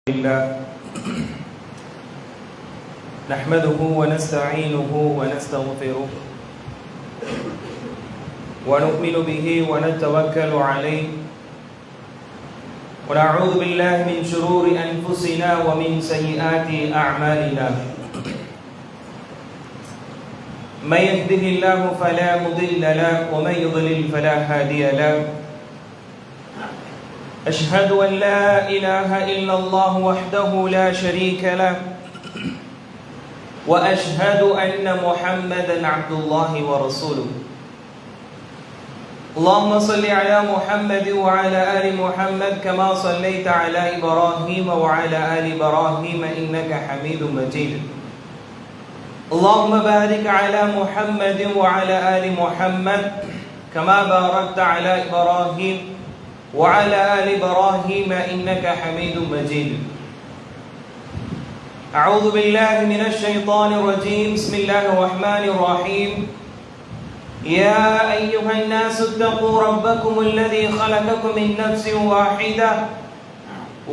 لله نحمده ونستعينه ونستغفره ونؤمن به ونتوكل عليه ونعوذ بالله من شرور أنفسنا ومن سيئات أعمالنا من يهده الله فلا مضل له ومن يضلل فلا هادي له أشهد أن لا إله إلا الله وحده لا شريك له وأشهد أن محمدا عبد الله ورسوله اللهم صل على محمد وعلى آل محمد كما صليت على إبراهيم وعلى آل إبراهيم إنك حميد مجيد اللهم بارك على محمد وعلى آل محمد كما باركت على إبراهيم وعلى آل إبراهيم إنك حميد مجيد أعوذ بالله من الشيطان الرجيم بسم الله الرحمن الرحيم يا أيها الناس اتقوا ربكم الذي خلقكم من نفس واحدة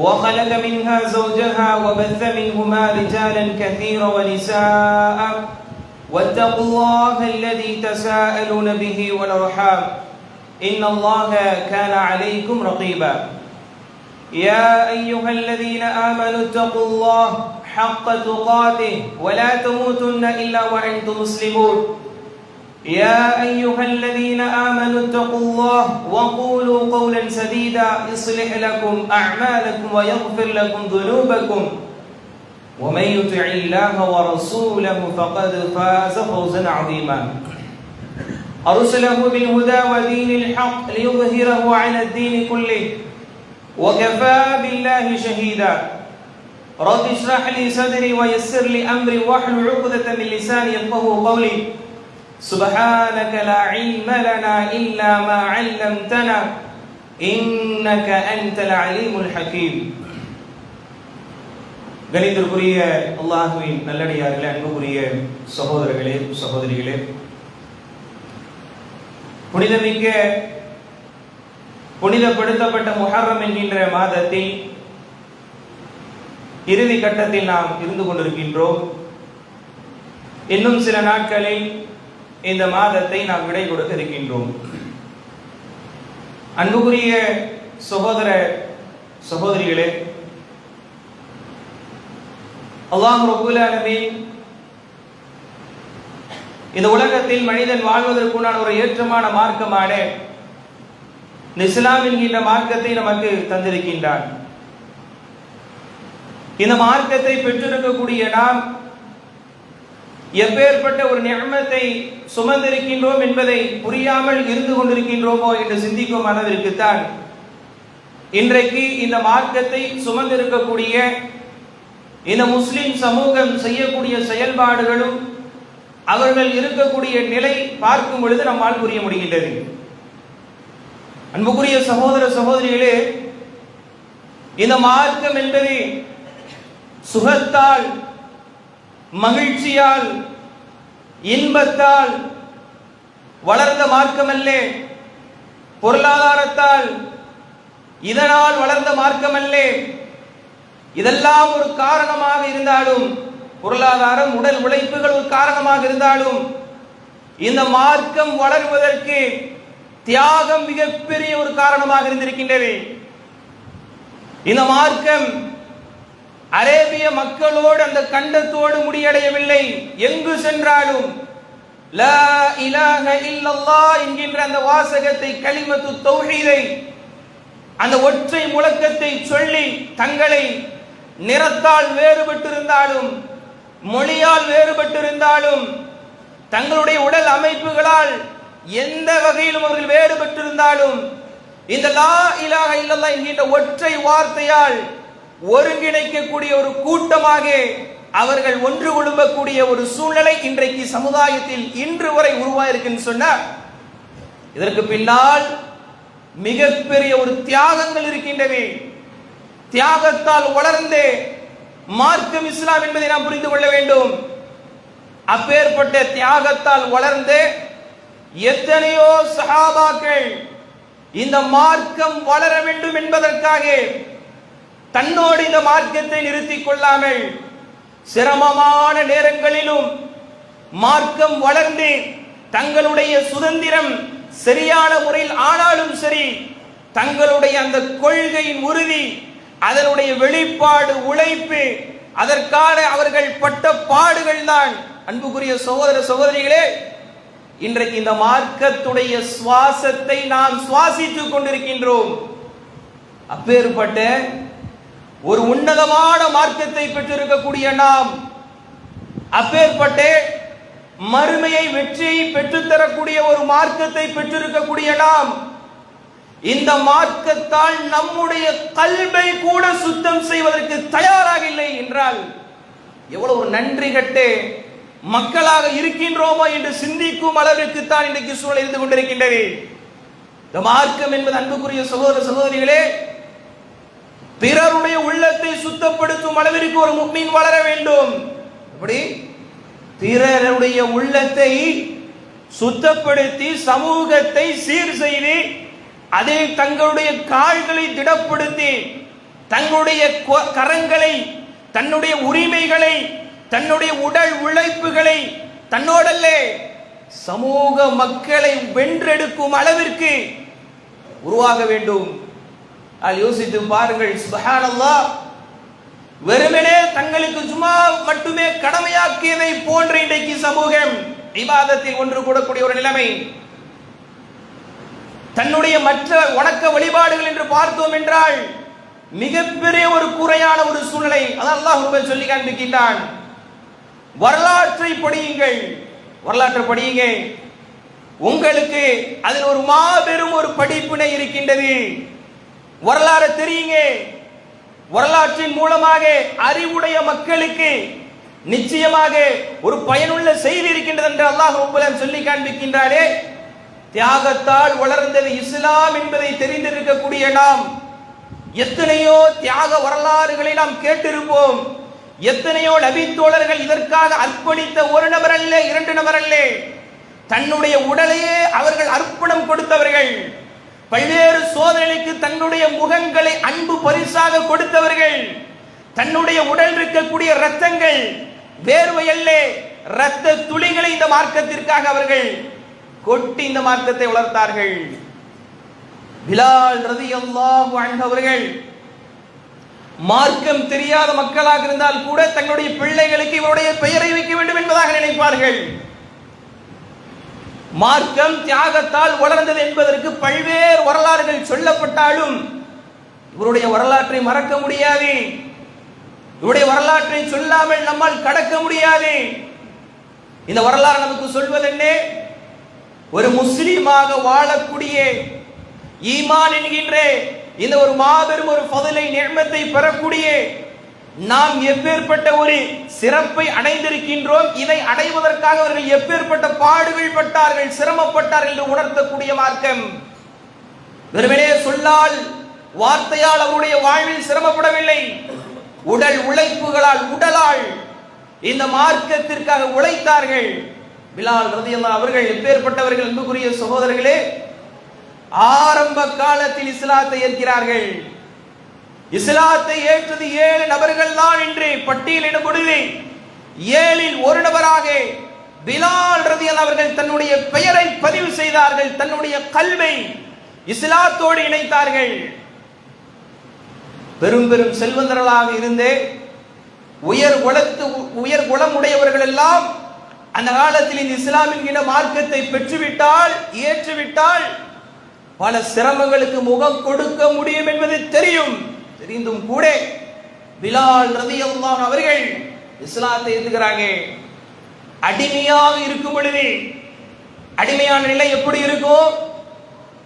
وخلق منها زوجها وبث منهما رجالا كثيرا ونساء واتقوا الله الذي تساءلون به والأرحام إن الله كان عليكم رقيبا يا أيها الذين آمنوا اتقوا الله حق تقاته ولا تموتن إلا وأنتم مسلمون يا أيها الذين آمنوا اتقوا الله وقولوا قولا سديدا يصلح لكم أعمالكم ويغفر لكم ذنوبكم ومن يطع الله ورسوله فقد فاز فوزا عظيما أرسله بالهدى ودين الحق ليظهره على الدين كله وكفى بالله شهيدا رب اشرح لي صدري ويسر لي أمري واحلل عقدة من لساني يفقهوا قولي سبحانك لا علم لنا إلا ما علمتنا إنك أنت العليم الحكيم கணிதற்குரிய அல்லாஹ்வின் நல்லடியார்களே, அன்புக்குரிய சகோதரர்களே சகோதரிகளே, புனிதமிக்க புனிதப்படுத்தப்பட்ட முஹர்ரம் என்கின்ற மாதத்தில் இறுதி கட்டத்தில் நாம் இருந்து கொண்டிருக்கின்றோம். இன்னும் சில நாட்களில் இந்த மாதத்தை நாம் விடை கொடுக்க இருக்கின்றோம். அன்புக்குரிய சகோதர சகோதரிகளே, அல்லாஹ் ரப்பல் ஆலமீன் இந்த உலகத்தில் மனிதன் வாழ்வதற்குண்டான ஒரு ஏற்றமான மார்க்கமான இஸ்லாம் என்கின்ற மார்க்கத்தை நமக்கு தந்திருக்கின்றான். இந்த மார்க்கத்தை பெற்றிருக்கக்கூடிய நாம் எப்பேற்பட்ட ஒரு நிஅமத்தை சுமந்திருக்கின்றோம் என்பதை புரியாமல் இருந்து கொண்டிருக்கின்றோமோ என்று சிந்திக்கும் அளவிற்குத்தான் இன்றைக்கு இந்த மார்க்கத்தை சுமந்திருக்கக்கூடிய இந்த முஸ்லிம் சமூகம் செய்யக்கூடிய செயல்பாடுகளும் அவர்கள் இருக்கக்கூடிய நிலை பார்க்கும் பொழுது நம்மால் புரிய முடிகின்றது. அன்புக்குரிய சகோதர சகோதரிகளே, இந்த மார்க்கம் என்பது சுகத்தால், மகிழ்ச்சியால், இன்பத்தால் வளர்ந்த மார்க்கமல்ல, பொருளாதாரத்தால் இதனால் வளர்ந்த மார்க்கமல்ல. இதெல்லாம் ஒரு காரணமாக இருந்தாலும், பொருளாதாரம், உடல் உழைப்புகள் ஒரு காரணமாக இருந்தாலும், இந்த மார்க்கம் வளர்வதற்கு தியாகம் மிகப்பெரிய ஒரு காரணமாக இருந்திருக்கின்றது. இந்த மார்க்கம் அரேபிய மக்களோடு, அந்த கண்டத்தோடு முடியடையவில்லை. எங்கு சென்றாலும் லா இலாஹ இல்லல்லாஹ் என்கின்ற அந்த வாசகத்தை, கலிமத்து தௌஹீதை, அந்த ஒற்றை முழக்கத்தை சொல்லி தங்களை நிறத்தால் வேறுபட்டிருந்தாலும், மொழியால் வேறுபட்டிருந்தாலும், தங்களுடைய உடல் அமைப்புகளால் எந்த வகையிலும் அவர்கள் வேறுபட்டிருந்தாலும், இந்த லா இலாஹ இல்லல்லாஹ் என்கின்ற ஒற்றை வார்த்தையால் ஒருங்கிணைக்கக்கூடிய ஒரு கூட்டமாக அவர்கள் ஒன்று கொள்ளும்பக்கூடிய ஒரு சூழ்நிலை இன்றைக்கு சமுதாயத்தில் இன்று வரை உருவாயிருக்குன்னு சொன்னார். இதற்கு பின்னால் மிகப்பெரிய ஒரு தியாகங்கள் இருக்கின்றன. தியாகத்தால் வளர்ந்த மார்க்கம் இஸ்லாம் என்பதை நாம் புரிந்து கொள்ள வேண்டும். அப்பேற்பட்ட தியாகத்தால் வளர்ந்த எத்தனையோ சஹாபாக்கள் இந்த மார்க்கம் வளர வேண்டும் என்பதற்காக தன்னோடு இந்த மார்க்கத்தை நிறுத்திக் கொள்ளாமல் சிரமமான நேரங்களிலும் மார்க்கம் வளர்ந்து தங்களுடைய சுதந்திரம் சரியான முறையில் ஆனாலும் சரி, தங்களுடைய அந்த கொள்கையின் உறுதி, அதனுடைய வெளிப்பாடு, உழைப்பு, அதற்கான அவர்கள் பட்ட பாடுகள் தான் அன்புக்குரிய சகோதர சகோதரிகளே இன்றைக்கு இந்த மார்க்கத்துடைய சுவாசத்தை நாம் சுவாசித்துக் கொண்டிருக்கின்றோம். அப்பேற்பட்ட ஒரு உன்னதமான மார்க்கத்தை பெற்றிருக்கக்கூடிய நாம், அப்பேற்பட்ட மறுமையை வெற்றியை பெற்றுத்தரக்கூடிய ஒரு மார்க்கத்தை பெற்றிருக்கக்கூடிய நாம், இந்த மார்க்கத்தால் நம்முடைய கல்வை கூட சுத்தம் செய்வதற்கு தயாராக இல்லை என்றால் எவ்வளவு ஒரு நன்றி கட்டு மக்களாக இருக்கின்றோமோ என்று சிந்திக்கும் அளவிற்கு தான் இன்றைக்கு சூழல் இருந்து கொண்டிருக்கின்றது. இந்த மார்க்கம் என்பது அன்புக்குரிய சகோதர சகோதரிகளே, பிறருடைய உள்ளத்தை சுத்தப்படுத்தும் அளவிற்கு ஒரு முஃமின் வளர வேண்டும். அப்படி பிறருடைய உள்ளத்தை சுத்தப்படுத்தி சமூகத்தை சீர் செய்து அதில் தங்களுடைய கால்களை திடப்படுத்தி தங்களுடைய கரங்களை, தன்னுடைய உரிமைகளை, தன்னுடைய உடல் உழைப்புகளை தன்னோடல்ல சமூக மக்களை வென்றெடுக்கும் அளவிற்கு உருவாக வேண்டும். யோசித்து பாருங்கள். சுப்ஹானல்லாஹ், வெறுமனே தங்களுக்கு சும்மா மட்டுமே கடமையாக்கியதை போன்ற இன்றைக்கு சமூகம் இபாதத்தில் ஒன்று கூடக்கூடிய ஒரு நிலைமை. தன்னுடைய மற்ற வணக்க வழிபாடுகள் என்று பார்த்தோம் என்றால் மிகப்பெரிய ஒரு குறையான ஒரு சூழ்நிலை. அதான் அல்லாஹ் சொல்லி காண்பிக்கின்றான், வரலாற்றை படியுங்கள், வரலாற்றை படியுங்க, உங்களுக்கு அதில் ஒரு மாபெரும் ஒரு படிப்பினை இருக்கின்றது. வரலாறு தெரியுங்க, வரலாற்றின் மூலமாக அறிவுடைய மக்களுக்கு நிச்சயமாக ஒரு பயனுள்ள செய்தி இருக்கின்றது என்று அல்லாஹ் ரப்பல் ஆலமீன் சொல்லி காண்பிக்கின்றாரே. தியாகத்தால் வளர்ந்தது இஸ்லாம் என்பதை தெரிந்திருக்கக்கூடிய நாம் எத்தனையோ தியாக வரலாறுகளை நாம் கேட்டிருப்போம். எத்தனையோ நபி தோழர்கள் இதற்காக அர்ப்பணித்த ஒரு நபர் அல்ல, இரண்டு நபர் அல்ல, தன்னுடைய உடலையே அவர்கள் அர்ப்பணம் கொடுத்தவர்கள். பல்வேறு சோதனைக்கு தன்னுடைய முகங்களை அன்பு பரிசாக கொடுத்தவர்கள். தன்னுடைய உடல் இருக்கக்கூடிய இரத்தங்கள், வேர்வை அல்ல, இரத்த துளிகளை இந்த மார்க்கத்திற்காக அவர்கள் கொட்டி இந்த மார்க்கத்தை வளர்த்தார்கள். பிலால் ரலியல்லாஹு அன்ஹு அவர்கள் மார்க்கம் தெரியாத மக்களாக இருந்தால் கூட தங்களுடைய பிள்ளைகளுக்கு இவருடைய பெயரை வைக்க வேண்டும் என்பதாக நினைப்பார்கள். மார்க்கம் தியாகத்தால் வளர்ந்தது என்பதற்கு பல்வேறு வரலாறுகள் சொல்லப்பட்டாலும் இவருடைய வரலாற்றை மறக்க முடியாது. இவருடைய வரலாற்றை சொல்லாமல் நம்மால் கடக்க முடியாது. இந்த வரலாறு நமக்கு சொல்வதென்ன? ஒரு முஸ்லிமாக வாழக்கூடிய ஈமான் என்கின்ற இந்த ஒரு மாபெரும் ஒரு ஃபضலை நிஅமத்தை பெறக்கூடிய நாம் எப்பேற்பட்ட ஒரு சிறப்பை அடைந்திருக்கின்றோம், இதை அடைவதற்காக அவர்கள் எப்பேற்பட்ட பாடுகள் பட்டார்கள், சிரமப்பட்டார்கள் என்று உணர்த்தக்கூடிய மார்க்கம். வெறுமனே சொல்லால் வார்த்தையால் அவருடைய வாழ்வில் சிரமப்படவில்லை, உடல் உழைப்புகளால் உடலால் இந்த மார்க்கத்திற்காக உழைத்தார்கள். பிலால் ரலியல்லாஹு அவர்கள் எப்பேற்பட்டவர்கள் அன்புக்குரிய சகோதரர்களே, ஆரம்ப காலத்தில் இஸ்லாத்தை ஏற்கிறார்கள். இஸ்லாத்தை ஏற்றது 7 நபர்கள் தான் என்று பட்டியலிடும் பொழுது 7இல் ஒரு நபராக பிலால் ரலியல்லாஹு அவர்கள் தன்னுடைய பெயரை பதிவு செய்தார்கள். தன்னுடைய கல்வை இஸ்லாத்தோடு இணைத்தார்கள். பெரும் பெரும் செல்வந்தர்களாக இருந்தே உயர் குலம் உடையவர்கள் எல்லாம் அந்த காலத்தில் இந்த இஸ்லாமின் மார்க்கத்தை பெற்றுவிட்டால், ஏற்றுவிட்டால் பல சிரமங்களுக்கு முகம் கொடுக்க முடியும் என்பது தெரிந்தும் கூட பிலால் ரலியல்லாஹு அவர்கள் இஸ்லாத்தை ஏற்றுகிறாங்க. அடிமையாக இருக்கும் பொழுது, அடிமையான நிலை எப்படி இருக்கும்?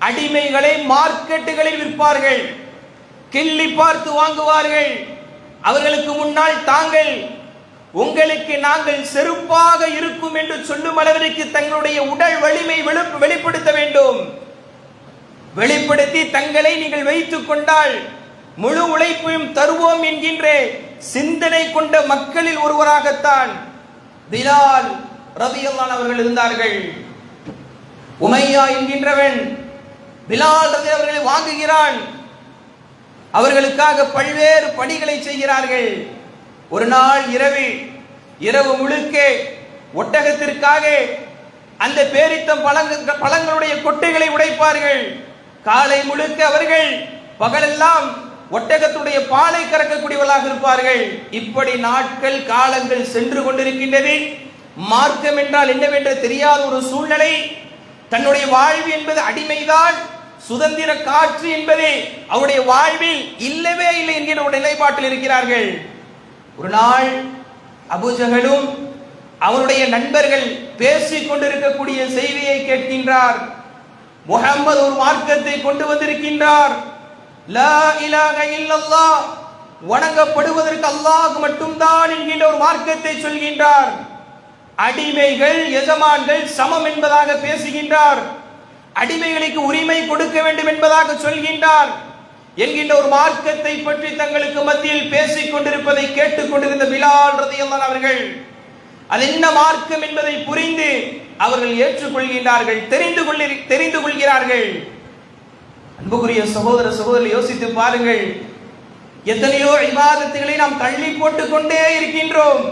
அடிமைகளை மார்க்கெட்டுகளில் விற்பார்கள், கிள்ளி பார்த்து வாங்குவார்கள். அவர்களுக்கு முன்னால் தாங்கள் உங்களுக்கு நாங்கள் செருப்பாக இருக்கும் என்று சொல்லும் அளவிற்கு தங்களுடைய உடல் வலிமை வெளிப்படுத்த வேண்டும். வெளிப்படுத்தி தங்களை நீங்கள் வைத்துக் கொண்டால் முழு உழைப்பையும் தருவோம் என்கின்ற சிந்தனை கொண்ட மக்களில் ஒருவராகத்தான் பிலால் ரலியல்லாஹு அவர்கள் இருந்தார்கள். உமையா என்கின்றவன் பிலால் ரலியல்லாஹு அவர்களை வாங்குகிறான். அவர்களுக்காக பல்வேறு பணிகளை செய்கிறார்கள். ஒரு நாள் இரவு முழுக்க ஒட்டகத்திற்காக அந்த பேரித்தம் பழங்களுடைய கொட்டைகளை உடைப்பார்கள். காலை முழுக்க அவர்கள் பகலெல்லாம் ஒட்டகத்துடைய பாலை கறக்கக்கூடியவர்களாக இருப்பார்கள். இப்படி நாட்கள் காலங்கள் சென்று கொண்டிருக்கின்றது. மார்க்கம் என்றால் என்னவென்று தெரியாத ஒரு சூழ்நிலை. தன்னுடைய வாழ்வு என்பது அடிமைதான், சுதந்திர காற்று என்பது அவருடைய வாழ்வில் இல்லவே இல்லை என்கிற ஒரு நிலைப்பாட்டில் இருக்கிறார்கள். ஒரு நாள் அபூஜஹலும் அவருடைய நண்பர்கள் பேசிக் கொண்டிருக்கக்கூடிய செய்தியை கேட்கின்றார். முஹம்மது ஒரு மார்க்கத்தை கொண்டு வந்திருக்கின்றார். லா இலாஹ இல்லல்லாஹ், வணங்கப்படுவதற்கு அல்லாஹ் மட்டும்தான் என்கின்ற ஒரு மார்க்கத்தை சொல்கின்றார். அடிமைகள் எஜமான்கள் சமம் என்பதாக பேசுகின்றார். அடிமைகளுக்கு உரிமை கொடுக்க வேண்டும் என்பதாக சொல்கின்றார் என்கின்ற ஒரு மார்க்கத்தை பற்றி தங்களுக்கு மத்தியில் பேசிக் கொண்டிருப்பதை கேட்டுக் கொண்டிருந்த பிலால் ரலியல்லாஹு அவர்கள் அது என்ன மார்க்கம் என்பதை புரிந்து அவர்கள் ஏற்றுக்கொள்கின்றார்கள், தெரிந்து கொள்கிறார்கள். அன்புக்குரிய சகோதர சகோதரி, யோசித்து பாருங்கள். எத்தனையோ இபாதத்துகளை நாம் தள்ளி போட்டுக் கொண்டே இருக்கின்றோம்.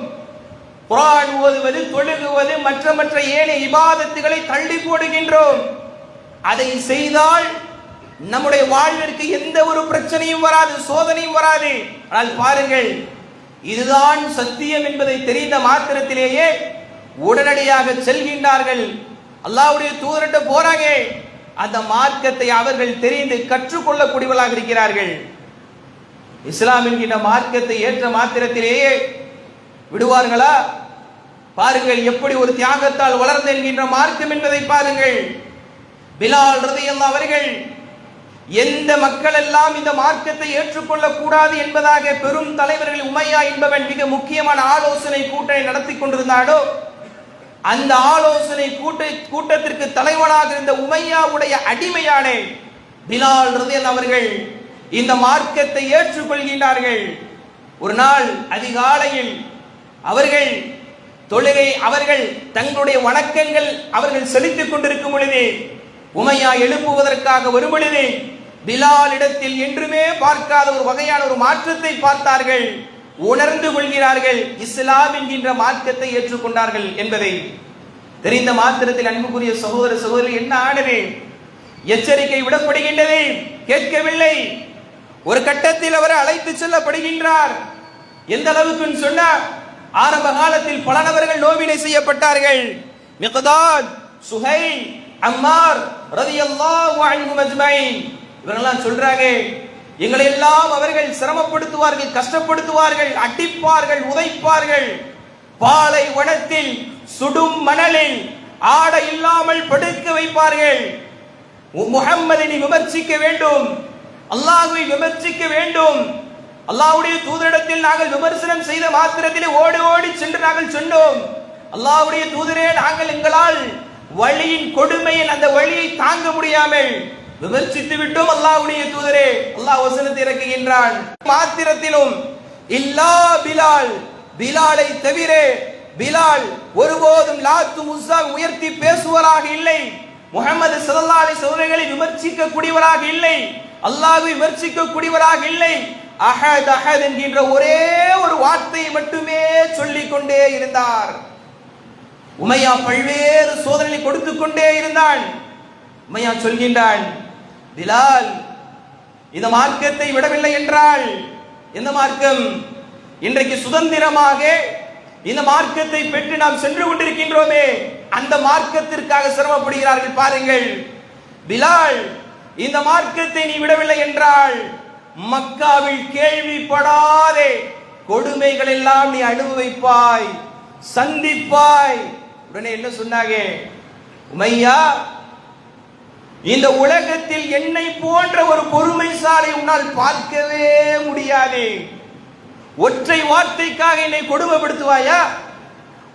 குர்ஆன் ஓதுவது, தொழுகுவது, மற்ற ஏனைய இபாதத்துகளை தள்ளி போடுகின்றோம். அதை செய்தால் நம்முடைய வாழ்விற்கு எந்த ஒரு பிரச்சனையும் வராது, சோதனையும் வராது. ஆனால் பாருங்கள், இதுதான் சத்தியம் என்பதை தெரிந்த மாத்திரத்திலேயே உடனடியாக செல்கின்றார்கள். அல்லாஹ்வுடைய தூதர்கிட்ட போறாங்க. அந்த மார்க்கத்தை அவர்கள் தெரிந்து கற்றுக்கொள்ளக்கூடியவர்களாக இருக்கிறார்கள். இஸ்லாம் என்கின்ற மார்க்கத்தை ஏற்ற மாத்திரத்திலேயே விடுவார்களா? பாருங்கள், எப்படி ஒரு தியாகத்தால் வளர்ந்து என்கின்ற மார்க்கம் என்பதை பாருங்கள். பிலால் ரலியல்லாஹு அவர்கள் எந்த மக்கள் எல்லாம் இந்த மார்க்கத்தை ஏற்றுக்கொள்ள கூடாது என்பதாக பெரும் தலைவர்கள் உமையா என்பவன் மிக முக்கியமான ஆலோசனை கூட்டத்தை நடத்தி கொண்டிருந்தாடோ, அந்த ஆலோசனை கூட்டத்திற்கு தலைவனாக இருந்த உமையாவுடைய அடிமையான பிலால் ரலியல்லாஹு அவர்கள் இந்த மார்க்கத்தை ஏற்றுக்கொள்கின்றார்கள். ஒரு நாள் அதிகாலையில் அவர்கள் தொழுகை, அவர்கள் தங்களுடைய வணக்கங்கள் அவர்கள் செலுத்திக் கொண்டிருக்கும் பொழுது உமையா எழுப்புவதற்காக வரும் பொழுது பிலால் இடத்தில் என்றுமே பார்க்காத ஒரு வகையான ஒரு மாற்றத்தை பார்த்தார்கள். உணர்ந்து கொள்கிறார்கள், இஸ்லாம் என்கின்ற மார்க்கத்தை ஏற்றுக்கொண்டார்கள் என்பதை தெரிந்த மாத்திரத்தில் அன்புக்குரிய சகோதர சகோதரி, என்ன ஆனது? எச்சரிக்கை விடப்படுகின்றது, கேட்கவில்லை. ஒரு கட்டத்தில் அவர் அழைத்து செல்லப்படுகின்றார். எந்த அளவுக்கு சொன்னார்? ஆரம்ப காலத்தில் பல நபர்கள் நோவினை செய்யப்பட்டார்கள். மிக்தாத், சுஹைல், அம்மார் ரலியல்லாஹு அன்ஹும் அஜ்மஈன், இவரெல்லாம் சொல்றாங்க, எங்களை எல்லாம் அவர்கள் சிரமப்படுத்துவார்கள், கஷ்டப்படுத்துவார்கள், அடிப்பார்கள், உதைப்பார்கள். பாலை வனத்தில் சுடும் மணலில் ஆடை இல்லாமல் படுக்க வைப்பார்கள். முஹம்மதை விமர்சிக்க வேண்டும், அல்லாஹ்வை விமர்சிக்க வேண்டும். அல்லாஹ்வுடைய தூதரிடத்தில் நாங்கள் விமர்சனம் செய்த மாத்திரத்திலே ஓடி ஓடி சென்று நாங்கள் சொன்னோம், அல்லாஹ்வுடைய தூதரே, நாங்கள் எங்களால் வழியின் கொடுமையில் அந்த வழியை தாங்க முடியாமல் விமர்சித்து விட்டோம் அல்லாஹ்வுடைய தூதரே. அல்லாஹ் வசனத்தை இறக்குகின்றான், மாத்திரத்திலும் இல்லா பிலால், பிலாலை தவிர பிலால் ஒருபோதும் லாத்து உஸ்ஸா உயர்த்தி பேசுவராக இல்லை, முஹம்மது ஸல்லல்லாஹு அலைஹி வஸல்லம் விமர்சிக்க கூடியவராக இல்லை, அல்லாஹ்வை விமர்சிக்க கூடியவராக இல்லை. அஹத் அஹத் என்கின்ற ஒரே ஒரு வார்த்தையை மட்டுமே சொல்லிக் கொண்டே இருந்தார். உமையா பல்வேறு சோதனை கொடுத்துக் கொண்டே இருந்தான். உமையா சொல்கின்றான், பிலால் இந்த மார்க்கத்தை விடவில்லை என்றால், எந்த மார்க்கம்? இன்றைக்கு சுதந்திரமாக இந்த மார்க்கத்தை பெற்று நாம் சென்று கொண்டிருக்கின்றோமே, அந்த மார்க்கத்திற்காக சிரமப்படுகிறார்கள். பாருங்கள், பிலால் இந்த மார்க்கத்தை நீ விடவில்லை என்றால் மக்காவில் கேள்விப்படாத கொடுமைகள் எல்லாம் நீ அனுபவிப்பாய், சந்திப்பாய். உடனே என்ன சொன்னாங்க? உமையா, இந்த உலகத்தில் என்னை போன்ற ஒரு பொறுமைசாலை உன்னால் பார்க்கவே முடியாது. ஒற்றை வார்த்தைக்காக என்னை கொடுமைப்படுத்துவாயா?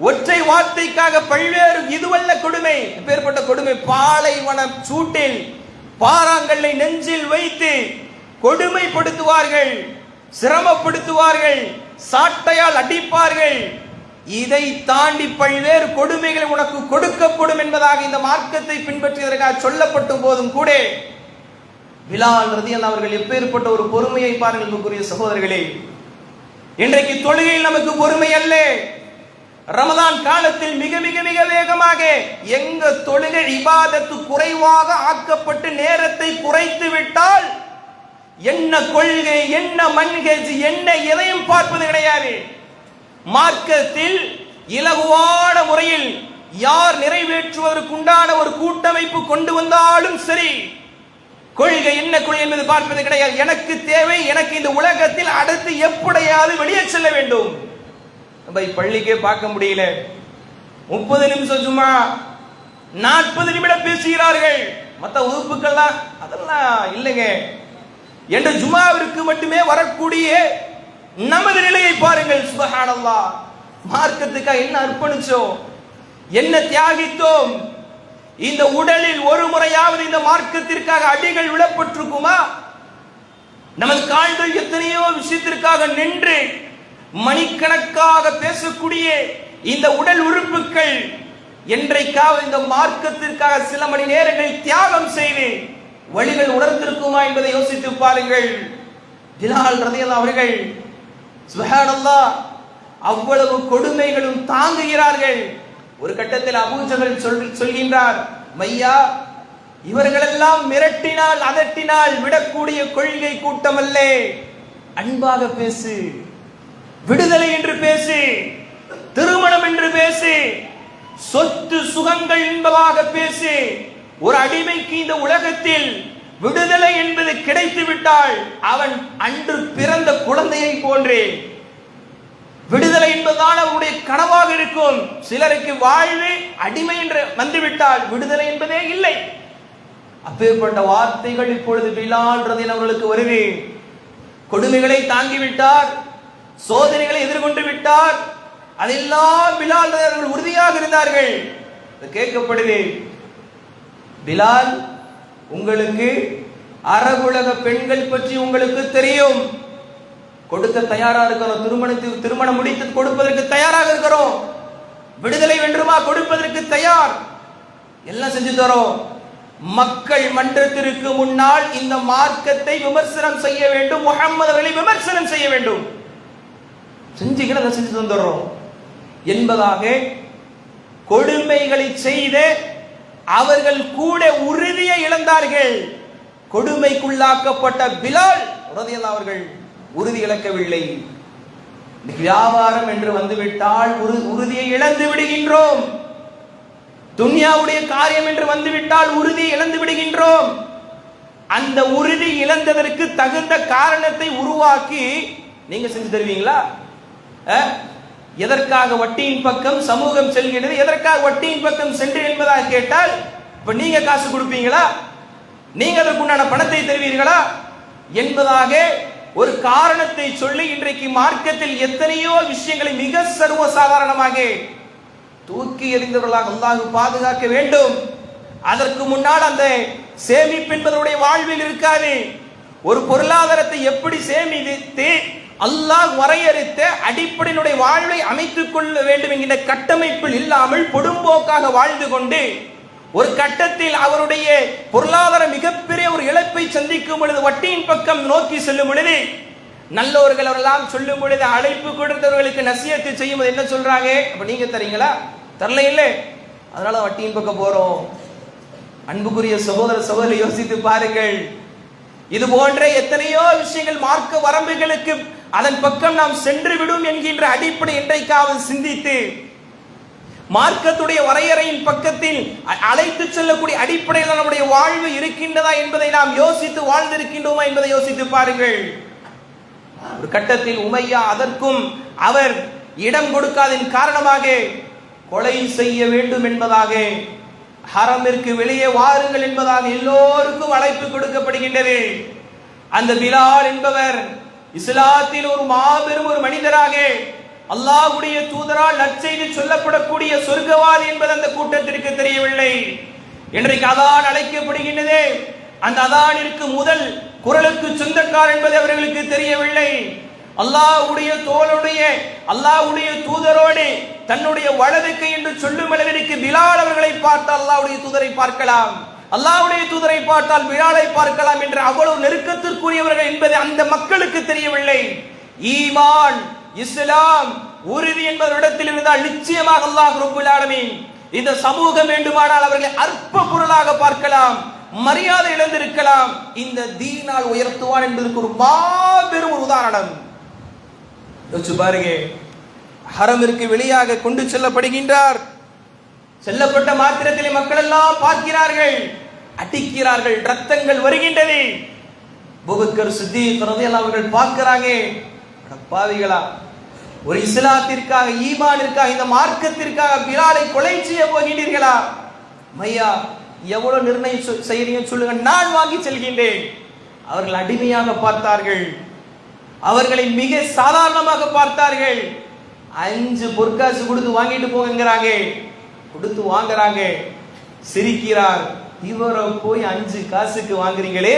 ஒற்றை வார்த்தைக்காக பல்வேறு, இதுவல்ல கொடுமை, எப்பேற்பட்ட கொடுமை? பாலைவன சூட்டில் பாறாங்கல்லை நெஞ்சில் வைத்து கொடுமைப்படுத்துவார்கள், சிரமப்படுத்துவார்கள், சாட்டையால் அடிப்பார்கள். இதை தாண்டி பல்வேறு கொடுமைகள் உனக்கு கொடுக்கப்படும் என்பதாக இந்த மார்க்கத்தை பின்பற்றியதற்காக சொல்லப்பட்ட போதும் கூட பிலால் ரலியல்லாஹு அவர்கள் எப்பேற்பட்ட ஒரு பொறுமையை பாருங்கள் அன்புக்குரிய சகோதரர்களே. இன்றைக்கு தொழுகையில் நமக்கு பொறுமை அல்ல. ரமலான் காலத்தில் மிக மிக மிக வேகமாக எங்க தொழுகை இபாதத்து குறைவாக ஆக்கப்பட்டு நேரத்தை குறைத்து விட்டால் என்ன கொள்கை, என்ன மன்ஹஜ், என்ன எதையும் பார்ப்பது கிடையாது. மார்க்கத்தில் இலகுவான முறையில் யார் நிறைவேற்றுவதற்குண்டான ஒரு கூட்டமைப்பு கொண்டு வந்தாலும் சரி, கொள்கை என்ன கொள்கை என்பது பார்ப்பது கிடையாது. எனக்கு தேவை, எனக்கு இந்த உலகத்தில் அடுத்து எப்படியாவது வெளியே செல்ல வேண்டும். பள்ளிக்கே பார்க்க முடியல. 30 நிமிஷம் சும்மா 40 நிமிடம் பேசுகிறார்கள். மற்ற வகுப்புகள்லாம் அதெல்லாம் இல்லைங்க என்று ஜுமாவிற்கு மட்டுமே வரக்கூடிய நமது நிலையை பாருங்கள். சுப்ஹானல்லாஹ், மார்க்கத்துக்காக என்ன அர்ப்பணிச்சோம், என்ன தியாகித்தோம். இந்த உடலில் ஒரு முறையாவது இந்த மார்க்கத்திற்காக அடிகள் விழப்பட்டிருக்குமா? நமது கால்கள் எத்தனையோ விஷயத்திற்காக நின்று மணிக்கணக்காக பேசக்கூடிய இந்த உடல் உறுப்புகள் என்றைக்காவது இந்த மார்க்கத்திற்காக சில மணி நேரங்களில் தியாகம் செய்து வழிகள் உணர்ந்திருக்குமா என்பதை யோசித்து பாருங்கள். பிலால் ரலியல்லாஹு அவர்கள் சுப்ஹானல்லாஹ் அவ்வளவு கொடுமைகளும் தாங்குகிறார்கள். ஒரு கட்டத்தில் அபூ ஜஹல் சொல்கின்றார், மையா, இவர்களெல்லாம் மிரட்டினால் அதட்டினால் விடக்கூடிய கொள்கை கூட்டம் அல்ல. அன்பாக பேசு, விடுதலை என்று பேசு, திருமணம் என்று பேசு, சொத்து சுகங்கள் என்பதாக பேசு. ஒரு அடிமைக்கு இந்த உலகத்தில் விடுதலை என்பது கிடைத்து விட்டால் அவன் அன்று பிறந்த குழந்தையை போன்றே விடுதலை என்பதுதான் அவருடைய கனவாக இருக்கும். சிலருக்கு வாழ்வு அடிமை என்று வந்துவிட்டால் விடுதலை என்பதே இல்லை. அப்பேற்பட்ட வார்த்தைகள் இப்பொழுது பிலால் ரலியல்லாஹு அவர்களுக்கு வருது. கொடுமைகளை தாங்கிவிட்டார், சோதனைகளை எதிர்கொண்டு விட்டார். அதெல்லாம் பிலால் அவர்கள் உறுதியாக இருந்தார்கள். கேட்கப்படுது, பிலால், உங்களுக்கு அரபுலக பெண்கள் பற்றி உங்களுக்கு தெரியும், கொடுக்க தயாரா இருக்கிறோம். திருமணம் முடித்து கொடுப்பதற்கு தயாராக இருக்கிறோம். விடுதலை வேண்டுமா, கொடுப்பதற்கு தயார், எல்லாம் செஞ்சு தரோம். மக்கள் மன்றத்திற்கு முன்னால் இந்த மார்க்கத்தை விமர்சனம் செய்ய வேண்டும், முஹம்மது அவர்களை விமர்சனம் செய்ய வேண்டும், செஞ்சீங்கன்னா செஞ்சு தந்துடுறோம் என்பதாக கொடுமைகளை செய்த அவர்கள் கூட உறுதியை இழந்தார்கள். கொடுமைக்குள்ளாக்கப்பட்ட பிலால் ரலியல்லாஹு அவர்கள் உறுதி இழக்கவில்லை. வியாபாரம் என்று வந்துவிட்டால் உறுதியை இழந்து விடுகின்றோம். துன்யாவுடைய காரியம் என்று வந்துவிட்டால் உறுதியை இழந்து விடுகின்றோம். அந்த உறுதி இழந்ததற்கு தகுந்த காரணத்தை உருவாக்கி நீங்க செஞ்சு தருவீங்களா? எதற்காக வட்டியின் பக்கம் சமூகம் செல்கிறது, எதற்காக வட்டியின் பக்கம் சென்று என்பதாக கேட்டால் இப்ப நீங்க காசு கொடுப்பீங்களா, நீங்க அதற்குண்டான பணத்தை தருவீர்களா என்பதாக ஒரு காரணத்தை சொல்லி இன்றைக்கு மார்க்கத்தில் எத்தனையோ விஷயங்களை மிக சர்வசாதாரணமாக தூக்கி எறிந்தவர்களாக அல்லாஹ் பாதுகாக்க வேண்டும். அதற்கு முன்னால் அந்த சேமிப்பு என்பதனுடைய வாழ்வில் இருக்காது. ஒரு பொருளாதாரத்தை எப்படி சேமித்து அல்லாஹ் வரையறுத்த அடிப்படையினுடைய வாழ்வை அமைத்துக் கொள்ள வேண்டும் என்கிற கட்டமைப்பில் இல்லாமல் பொடும்போக்காக வாழ்ந்து கொண்டு ஒரு கட்டத்தில் அவருடைய பொருளாதார மிகப்பெரிய ஒரு இழப்பை சந்திக்கும் பொழுது வட்டியின் பக்கம் நோக்கி செல்லும் பொழுது நல்லவர்கள் அவரெல்லாம் சொல்லும் பொழுது அழைப்பு கொடுத்தவர்களுக்கு நசியத்தை செய்யும் போது என்ன சொல்றாங்க, அப்ப நீங்க தரீங்களா? தரல இல்லை, அதனால வட்டியின் பக்கம் போறோம். அன்புக்குரிய சகோதர சகோதரி யோசித்து பாருங்கள். இது போன்ற எத்தனையோ விஷயங்கள் மார்க்க வரம்புகளுக்கு அதன் பக்கம் நாம் சென்று விடும் என்கின்ற அடிப்படை என்றைக்காவது சிந்தித்து மார்க்கத்துடைய வரையறையின் பக்கத்தில் அழைத்து செல்லக்கூடிய அடிப்படையில் நம்முடைய வாழ்வு இருக்கின்றதா என்பதை நாம் யோசித்து வாழ்ந்திருக்கின்றோமா என்பதை யோசித்து பாருங்கள். ஒரு கட்டத்தில் உமையா அதற்கும் அவர் இடம் கொடுக்காதன் காரணமாக கொலை செய்ய வேண்டும் என்பதாக, ஹரமிற்கு வெளியே வாருங்கள் என்பதாக எல்லோருக்கும் அழைப்பு கொடுக்கப்படுகின்றது. அந்த பிலால் என்பவர் இஸ்லாத்தில் ஒரு மாபெரும் ஒரு மனிதராக அல்லாஹ்வுடைய தூதரால் நற்செய்தி சொல்லப்படக்கூடிய சொர்க்கவாதி என்பது அந்த கூட்டத்திற்கு தெரியவில்லை. இன்றைக்கு அதான் அழைக்கப்படுகின்றது. அந்த அதானிற்கு முதல் குரலுக்கு சொந்தக்கார் என்பது அவர்களுக்கு தெரியவில்லை. அல்லாஹ்வுடைய தோளுடைய அல்லாஹ்வுடைய தூதரோடு தன்னுடைய வலது கை என்று சொல்லும் அளவிற்கு பிலால் அவர்களை பார்த்து அல்லாஹ்வுடைய தூதரை பார்க்கலாம். அல்லாஹ்வுடைய தூதரை பார்த்தால் பிலாலை பார்க்கலாம் என்று அவ்வளவு நெருக்கத்திற்குரியவர்கள் என்பது அந்த மக்களுக்கு தெரியவில்லை. ஈமான் இஸ்லாம் உறுதி என்பவரிடத்தில் இருந்தால் நிச்சயமாக அல்லாஹ் ரப்பல் ஆலமீன் இந்த சமூகம் வேண்டுமானால் அவர்களை அற்ப பொருளாக பார்க்கலாம், மரியாதை இழந்திருக்கலாம், இந்த தீனால் உயர்த்துவான் என்பதற்கு ஒரு மாபெரும் ஒரு உதாரணம். யோசிச்சு பாருங்க, ஹரமிற்கு வெளியாக கொண்டு செல்லப்படுகின்றார். செல்லப்பட்ட மாத்திரத்திலே மக்கள் எல்லாம் பார்க்கிறார்கள், அடிக்கிறார்கள், ரத்தங்கள் வருகின்றது. அபூபக்கர் சித்தீக் ரலியல்லாஹு அவர்கள் பார்க்கிறாங்க, பாவிகளா, ஒரு இஸ்லாத்திற்காக ஈமானிற்காக இந்த மார்க்கத்திற்காக பிலாலை கொலை செய்ய போகின்றீர்களா? மையா எவ்வளவு நிர்ணயம் செய்றீங்க சொல்லுங்க, நான் வாங்கி செல்கின்றேன். அவர்கள் அடிமையாக பார்த்தார்கள், அவர்களை மிக சாதாரணமாக பார்த்தார்கள். 5 பொற்காசு கொடுத்து வாங்கிட்டு போங்கிறாங்க, கொடுத்து வாங்குறாங்க. சிரிக்கிறார், இவரை போய் 5 காசுக்கு வாங்குறீங்களே,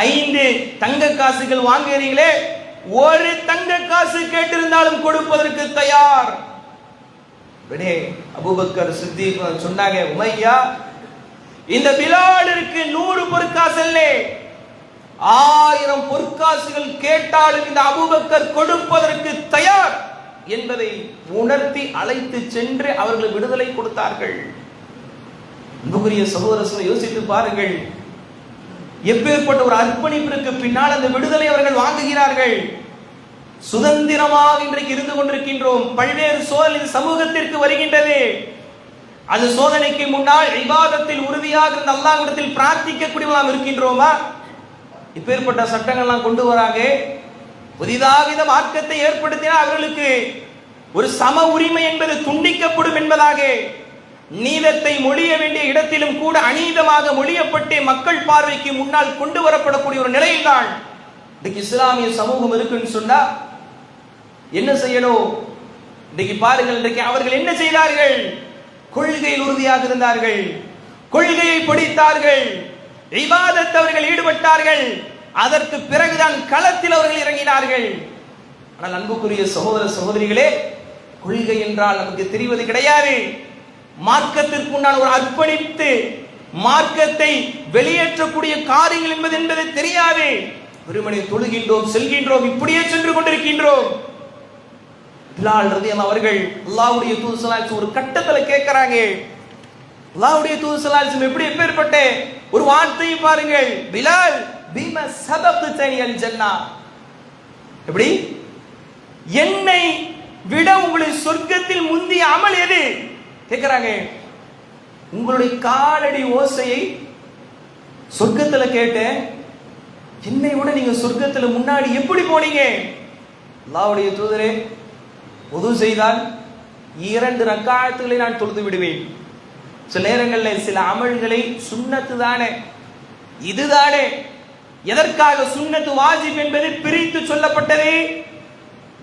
5 தங்க காசுகள் வாங்குறீங்களே, ஒரு தங்க காசு கேட்டிருந்தாலும் கொடுப்பதற்கு தயார். அபூபக்கர் சித்தீக் சொன்னாங்க, உமையா, இந்த பிலாலிற்கு 100 பொற்காசு அல்ல, 1000 பொற்காசுகள் கேட்டாலும் இந்த அபூபக்கர் கொடுப்பதற்கு தயார் என்பதை உணர்த்தி அழைத்து சென்று அவர்கள் விடுதலை கொடுத்தார்கள். அன்புக்குரிய சகோதரர்களை யோசித்து பாருங்கள், எப்பேற்பட்ட ஒரு அர்ப்பணிப்பிற்கு பின்னால் அந்த விடுதலை அவர்கள் வாங்குகிறார்கள். சுதந்திரமாக இன்றைக்கு இருந்து கொண்டிருக்கின்றோம். பல்வேறு சோதனை சமூகத்திற்கு வருகின்றது. அந்த சோதனைக்கு முன்னால் இபாதத்தில் உறுதியாக இருந்த அல்லாஹ்விடத்தில் பிரார்த்திக்கக்கூடியவர்களாக இருக்கின்றோமா? இப்பேற்பட்ட சட்டங்கள்லாம் கொண்டு வராங்க. புதிதாக இந்த மார்க்கத்தை ஏற்படுத்தினால் அவர்களுக்கு ஒரு சம உரிமை என்பது துண்டிக்கப்படும் என்பதாக நீதத்தை மொழிய வேண்டிய இடத்திலும் கூட அநீதமாக மொழியப்பட்டு மக்கள் பார்வைக்கு முன்னால் கொண்டு வரப்படக்கூடிய ஒரு நிலையில்தான் இன்னைக்கு இஸ்லாமிய சமூகம் இருக்குன்னு சொன்னா என்ன செய்யணும்? இன்னைக்கு பாருங்கள், இன்றைக்கு அவர்கள் என்ன செய்தார்கள்? கொள்கையில் உறுதியாக இருந்தார்கள், கொள்கையை படித்தார்கள், இபாதத் அவர்கள் ஈடுபட்டார்கள். அதற்கு பிறகுதான் களத்தில் அவர்கள் இறங்கினார்கள். ஆனால் அன்புக்குரிய சகோதர சகோதரிகளே, கொள்கை என்றால் நமக்கு தெரிவது கிடையாது. மார்க்கத்திற்கு முன்னால் ஒரு அர்ப்பணித்து மார்க்கத்தை வெளியேற்றக்கூடிய காரியங்கள் என்பது தெரியாது. வெறுமனே தொழுகின்றோம், செல்கின்றோம், இப்படியே சென்று கொண்டிருக்கின்றோம். பிலால் ரலியல்லாஹு அவர்கள் அல்லாஹ்வுடைய தூதர் ஸல்லல்லாஹு அலைஹி ஒரு கட்டத்தில் கேட்கிறாங்க, அல்லாஹ்வுடைய தூதர் ஸல்லல்லாஹு அலைஹி எப்படி எப்பேற்பட்ட ஒரு வார்த்தையை பாருங்கள், பிலால் பிம சபக்தனி அல் ஜன்னா, எப்படி என்னை விட உங்களுடைய சொர்க்கத்தில் முந்திய அமல் எது கேட்கிறாங்க. உங்களுடைய காலடி ஓசையை சொர்க்கத்துல கேட்டேன், என்னை விட நீங்க சொர்க்கத்துல முன்னாடி எப்படி போனீங்க? அல்லாஹ்வுடைய தூதரே, உது செய்தால் 2 ரக்காத்துகளை நான் தொழுது விடுவேன். சில நேரங்களில் சில அமல்களை சுன்னத்து தானே, இதுதானே, எதற்காக சுன்னத்து வாஜிப் என்பது பிரித்து சொல்லப்பட்டது.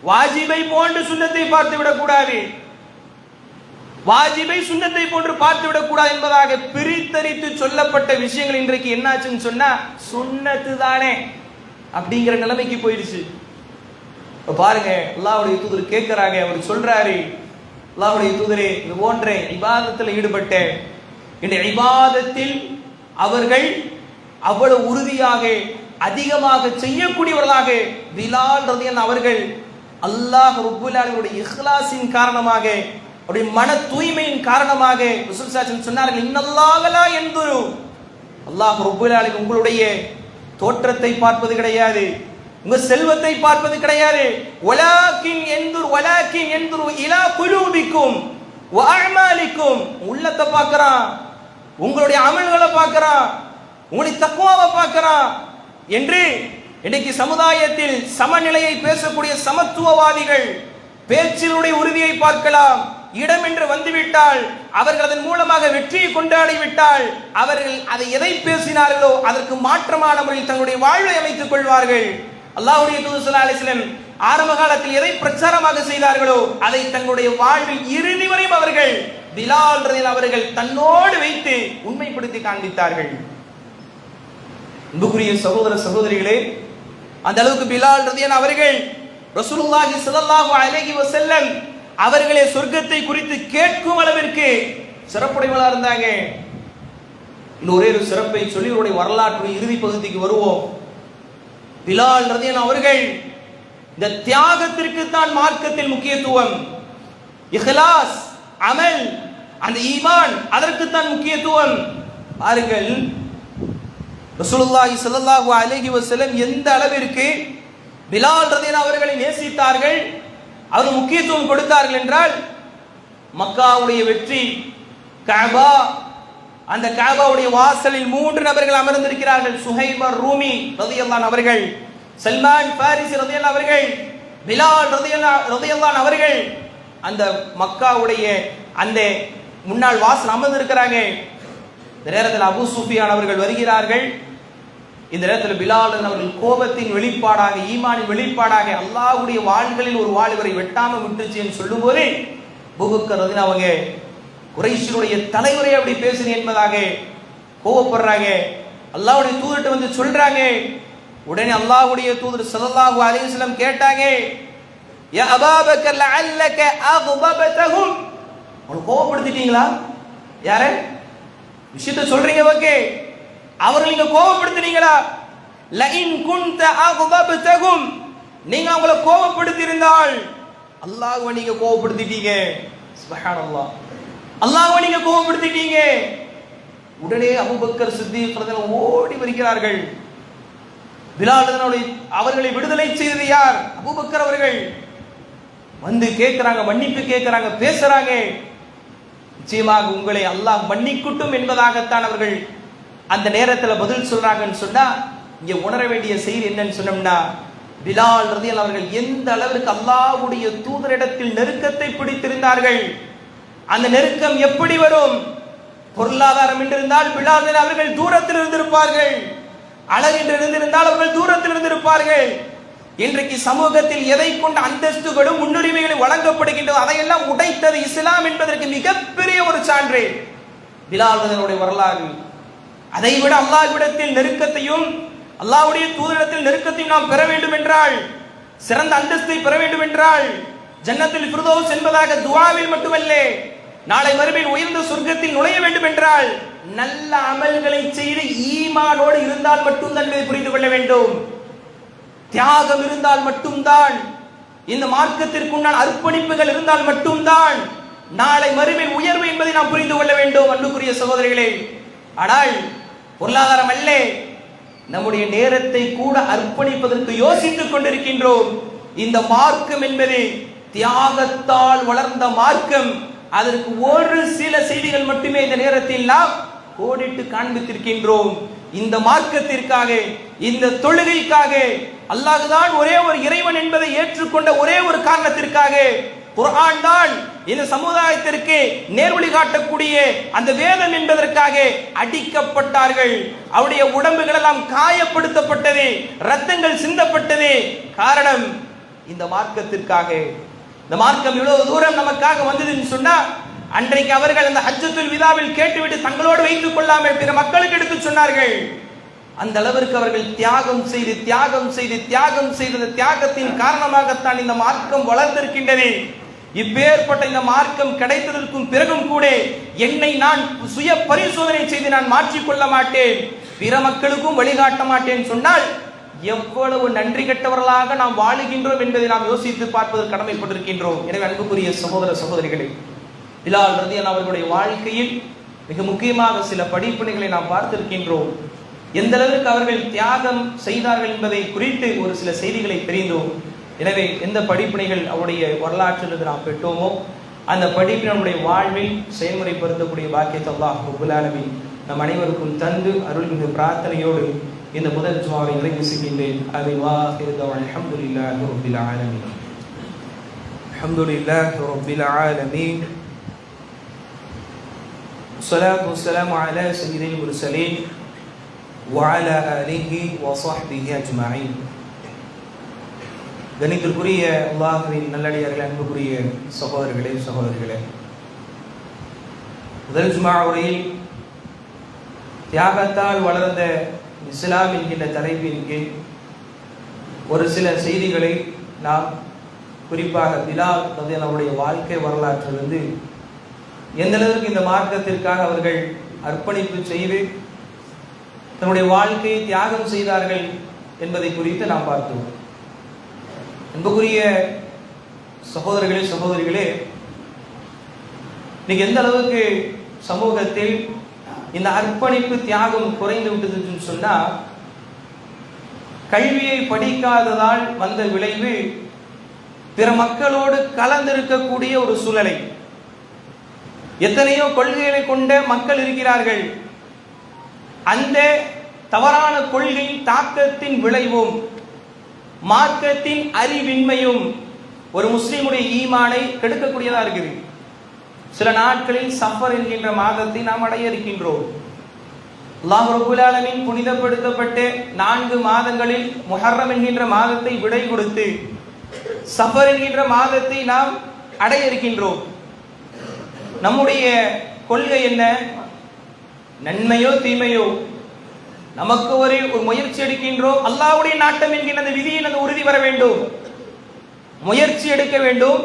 வாஜிபை போன்று சுன்னத்தை பார்த்து விடக்கூடாது, வாஜிபை சுன்னத்தை போன்று பார்த்து விடக்கூடாது என்பதாக பிரித்தறித்து சொல்லப்பட்ட விஷயங்கள் இன்றைக்கு என்னாச்சுன்னு சொன்னா சுன்னத்து தானே அப்படிங்கிற நிலைமைக்கு போயிடுச்சு. பாருங்க, அல்லாஹ்வுடைய தூதர் கேட்கிறாங்க, அவர் சொல்றாரு, அல்லாஹ்வுடைய தூதரே, இது போன்ற இபாதத்தில் ஈடுபட்ட இந்த இபாதத்தில் அவர்கள் அவ்வளவு உறுதியாக அதிகமாக செய்யக்கூடியவர்களாக பிலால் ரலியல்லாஹு அவர்கள் அல்லாஹ் ரப்பல் ஆலமீனுடைய இஹ்லாஸின் காரணமாக, அவருடைய மன தூய்மையின் காரணமாக ரசூல் ஸல்லல்லாஹு அலைஹி சொன்னார்கள், இன்னல்லாஹ லா யன்துரு, அல்லாஹ் ரப்பல் ஆலமீன் உங்களுடைய தோற்றத்தை பார்ப்பது கிடையாது, உங்க செல்வத்தை பார்ப்பது கிடையாது, வலாக்கின் யன்துரு இலா குலூபிக்கும் வ அஅமாலிக்கும், உள்ளத்தை பார்க்கறான், உங்களுடைய அமல்களை பார்க்கறான், உங்களுடைய தக்வாவை பார்க்கறான் என்று இன்னைக்கு சமுதாயத்தில் சமநிலையை பேசக்கூடிய சமத்துவவாதிகள் பேச்சினுடைய உறுதியை பார்க்கலாம். இடம் என்று வந்துவிட்டால், அவர்கள் அதன் மூலமாக வெற்றியை கொண்டாடிவிட்டால், அவர்கள் அதை எதை பேசினார்களோ அதற்கு மாற்றமான முறையில் தங்களுடைய வாழ்வை அமைத்துக் கொள்வார்கள். அல்லாஹ்வுடைய தூதர் ஸல்லல்லாஹு அலைஹி வஸல்லம் ஆரம்ப காலத்தில் எதை பிரச்சாரமாக செய்தார்களோ அதை தங்களுடைய வாழ்வில் இறுதி வரை அவர்கள் பிலால் ரலியல்லாஹு அவர்கள் தன்னோடு வைத்து உண்மைப்படுத்தி காண்பித்தார்கள். அன்புக்குரிய சகோதர சகோதரிகளே, அந்த அளவுக்கு பிலால் ரலியல்லாஹு அவர்கள் ரசூலுல்லாஹி ஸல்லல்லாஹு அலைஹி வஸல்லம் அவர்களே சொர்க்கத்தை குறித்து கேட்கும் அளவிற்கு சிறப்புடையவர்களாக இருந்தாங்க. இன்னும் ஒரே ஒரு சிறப்பை சொல்லி அவருடைய வரலாற்று இறுதி பகுதிக்கு வருவோம். பிலால் ரலியல்லாஹு அவர்கள் இந்த தியாகத்திற்கு தான் மார்க்கத்தில் முக்கியத்துவம், இஹ்லாஸ், அமல், அந்த ஈமான், அதற்கு தான் முக்கியத்துவம். பாருங்கள், ரசூலுல்லாஹி ஸல்லல்லாஹு அலைஹி வஸல்லம் எந்த அளவிற்கு பிலால் ரலியல்லாஹு அவர்களை நேசித்தார்கள், அவர் முக்கியத்துவம் கொடுத்தார்கள் என்றால், மக்காவுடைய வெற்றி, கஅபா, அந்த கஅபாவுடைய வாசலில் 3 நபர்கள் அமர்ந்திருக்கிறார்கள். சுஹைப் ரூமி ரலியல்லாஹு அவர்கள், சல்மான் பாரிசி ரலியல்லாஹு அவர்கள், பிலால் ரலியல்லாஹு அவர்கள் அந்த மக்காவுடைய அந்த முன்னாள் வாசல் அமர்ந்திருக்கிறாங்க. இந்த நேரத்தில் அபூ சுஃபியான் அவர்கள் வருகிறார்கள். இந்த நேரத்தில் பிலால் அவர்கள் கோபத்தின் வெளிப்பாடாக, ஈமானின் வெளிப்பாடாக, அல்லாஹ்வுடைய வாள்களில் ஒரு வாள் இவரை வெட்டாம விட்டுச்சு என்று சொல்லும் போது அபூபக்கர் ரலியல்லாஹு அவங்க குறைஷினுடைய தலைவரை அப்படி பேசுறேன் என்பதாக கோபப்படுறாங்க. அல்லாஹ்வுடைய தூதர்கிட்ட வந்து சொல்றாங்க. உடனே அல்லாஹ்வுடைய தூதர் ஸல்லல்லாஹு அலைஹி வஸல்லம் கேட்டாங்க, யா அபூபக்கர் லஅல்லக அக்பபதஹும், அவங்களை கோபப்படுத்திட்டீங்களா? யார விஷயத்தை சொல்றீங்க, ஓகே, அவர்கள் நீங்க கோபப்படுத்தினீங்களா? லஇன் குன்த அக்பபதஹும், நீங்க அவங்களை கோபப்படுத்தி இருந்தால் அல்லாஹ்வை நீங்க கோபப்படுத்திட்டீங்க. சுப்ஹானல்லாஹ், அல்லாஹ்வை நீங்க கோபப்படுத்திட்டீங்க. உடனே அபூபக்கர் சித்திக் ரலியல்லாஹு ஓடி வருகிறார்கள். பிலால் அவர்களை விடுதலை செய்தது யார்? அபூபக்கர் அவர்கள். வந்து கேட்கிறாங்க, மன்னிப்பு கேட்கிறாங்க, பேசுறாங்க. நிச்சயமாக உங்களை அல்லாஹ் மன்னிக்கட்டும் என்பதாகத்தான் அவர்கள் அந்த நேரத்தில் பதில் சொல்றாங்கன்னு சொன்னா, இங்க உணர வேண்டிய செய்தி என்னன்னு சொன்னோம்னா, பிலால் ரலியல்லாஹு அவர்கள் எந்த அளவிற்கு அல்லாஹ்வுடைய தூதரிடத்தில் நெருக்கத்தை பிடித்திருந்தார்கள். அந்த நெருக்கம் எப்படி வரும்? பொருளாதாரம் என்றிருந்தால் பிலால் அவர்கள் தூரத்தில் இருந்திருப்பார்கள், அழகு என்று இருந்திருந்தால் அவர்கள் தூரத்தில் இருந்திருப்பார்கள். இன்றைக்கு சமூகத்தில் எதை கொண்ட அந்தஸ்துகளும் முன்னுரிமைகளும் வழங்கப்படுகின்றதோ அதையெல்லாம் உடைத்தது இஸ்லாம் என்பதற்கு மிகப்பெரிய ஒரு சான்று பிலால் ரலியல்லாஹு வரலாறு. அதைவிட அல்லாஹ்விடத்தில் நெருக்கத்தையும் அல்லாஹ்வுடைய தூதரிடத்தில் நெருக்கத்தையும் நாம் பெற வேண்டும் என்றால், சிறந்த அந்தஸ்தை பெற வேண்டும் என்றால், ஜன்னத்துல் ஃபிர்தௌஸ் என்பதாக துஆவில் மட்டுமல்ல, நாளை மறுமையில் உயர்ந்த சொர்க்கத்தில் நுழைய வேண்டும் என்றால் நல்ல அமல்களை செய்து ஈமானோடு இருந்தால் மட்டும்தான் இதை புரிந்து கொள்ள வேண்டும். தியாகம் இருந்தால் மட்டும்தான், இந்த மார்க்கத்திற்குண்டான அர்ப்பணிப்புகள் இருந்தால் மட்டும்தான் நாளை மறுமையில் உயர்வு என்பதை நாம் புரிந்து கொள்ள வேண்டும் அன்புக்குரிய சகோதரிகளே. ஆனால் பொருளாதாரம் அல்ல, நம்முடைய நேரத்தை கூட அர்ப்பணிப்பதற்கு யோசித்துக் கொண்டிருக்கின்றோம். இந்த மார்க்கம் என்பது தியாகத்தால் வளர்ந்த மார்க்கம். அதற்கு ஒரு சில செய்திகள் மட்டுமே இந்த நேரத்தில் நாம் கோடிட்டு காண்பித்திருக்கின்றோம். இந்த மார்க்கத்திற்காக, இந்த தொழுகைக்காக, அல்லாஹ்தான் ஒரே ஒரு இறைவன் என்பதை ஏற்றுக்கொண்ட ஒரே ஒரு காரணத்திற்காக, குர்ஆன் தான் இந்த சமுதாயத்திற்கு நேர்வழி காட்டக்கூடிய அந்த வேதம் என்பதற்காக அடிக்கப்பட்டார்கள். அவருடைய உடம்புகள் எல்லாம் காயப்படுத்தப்பட்டது, ரத்தங்கள் சிந்தப்பட்டது. காரணம் இந்த மார்க்கத்திற்காக. இந்த மார்க்கம் இவ்வளவு தூரம் நமக்காக வந்ததுன்னு சொன்னா, அன்றைக்கு அவர்கள் அந்த ஹஜ்ஜத்துல் விதாவில் கேட்டுவிட்டு தங்களோடு வைத்துக் கொள்ளாமல் பிற மக்களுக்கு எடுத்து சொன்னார்கள். அந்த அளவிற்கு அவர்கள் தியாகம் செய்து தியாகம் செய்து தியாகம் செய்த தியாகத்தின் காரணமாகத்தான் இந்த மார்க்கம் வளர்ந்திருக்கின்றது. இப்பேற்பட்ட இந்த மார்க்கம் கிடைத்ததற்கும் பிறகும் கூட என்னை நான் சுய பரிசோதனை செய்து நான் மாற்றிக்கொள்ள மாட்டேன், பிற மக்களுக்கும் வழிகாட்ட மாட்டேன் சொன்னால் எவ்வளவு நன்றி கெட்டவர்களாக நாம் வாழுகின்றோம் என்பதை நாம் யோசித்து பார்ப்பதற்கு கடமைப்பட்டிருக்கின்றோம். எனவே அன்புக்குரிய சகோதர சகோதரிகளே, பிலால் ரலியல்லாஹு அவர்களுடைய வாழ்க்கையில் மிக முக்கியமாக சில படிப்பினைகளை நாம் பார்த்திருக்கின்றோம். எந்த அளவிற்கு அவர்கள் தியாகம் செய்தார்கள் என்பதை குறித்து ஒரு சில செய்திகளை தெரிந்தோம். எனவே எந்த படிப்பினைகள் அவருடைய வரலாற்றிலிருந்து நாம் பெற்றோமோ அந்த படிப்பினை நம்முடைய வாழ்வில் செயல்முறைப்படுத்தக்கூடிய பாக்கியத்தை அல்லாஹ் ரப்பல் ஆலமீன் நம் அனைவருக்கும் தந்து அருள்கின்ற பிரார்த்தனையோடு இந்த முதல் ஜுமாவை நிறைவு செய்கின்றேன். அல்ஹம்துலில்லாஹி ரப்பில் ஆலமீன். அல்ஹம்துலில்லாஹி ரப்பில் ஆலமீன். ஸலாத்து வஸ்ஸலாமு அலா ஸய்யிதில் முர்ஸலீன் وعلى آله وصحبه أجمعين. கணித்திற்குரிய அல்லாஹ்வின் நல்லடியார்களே, அன்புக்குரிய சகோதரர்களே சகோதரிகளே, முதல் ஜுமா உரையில் தியாகத்தால் வளர்ந்த இஸ்லாம் என்கின்ற தலைப்பின் கீழ் ஒரு சில செய்திகளை நாம் குறிப்பாக பிலால் ரலியல்லாஹுடைய வாழ்க்கை வரலாற்றிலிருந்து எந்த அளவுக்கு இந்த மார்க்கத்திற்காக அவர்கள் அர்ப்பணிப்பு செய்து தன்னுடைய வாழ்க்கையை தியாகம் செய்தார்கள் என்பதை குறித்து நாம் பார்த்தோம். அன்புக்குரிய சகோதரர்களே சகோதரிகளே, இன்னைக்கு எந்த அளவுக்கு சமூகத்தில் இந்த அர்ப்பணிப்பு தியாகம் குறைந்து விட்டதுன்னு சொன்னா, கல்வியை படிக்காததால் வந்த விளைவு பிற மக்களோடு கலந்திருக்கக்கூடிய ஒரு சூழலை. எத்தனையோ கொள்கைகளை கொண்ட மக்கள் இருக்கிறார்கள். அந்த தவறான கொள்கையின் தாக்கத்தின் விளைவும் மார்க்கத்தின் அறிவின்மையும் ஒரு முஸ்லிமுடைய ஈமானை கெடுக்கக்கூடியதா இருக்குது. சில நாட்களில் சஃபர் என்கின்ற மாதத்தை நாம் அடைய இருக்கின்றோம். அல்லாஹ் ரப்பல் ஆலமீன் புனிதப்படுத்தப்பட்ட 4 மாதங்களில் முஹர்ரம் என்கின்ற மாதத்தை விடை கொடுத்து சஃபர் என்கின்ற மாதத்தை நாம் அடைய இருக்கின்றோம். நம்முடைய கொள்கை என்ன? நன்மையோ தீமையோ நமக்கு ஒரு முயற்சி எடுக்கின்றோம். அல்லாஹ்வுடைய நாட்டம் என்கின்ற அந்த விதியில் அந்த உறுதி வர வேண்டும். முயற்சி எடுக்க வேண்டும்.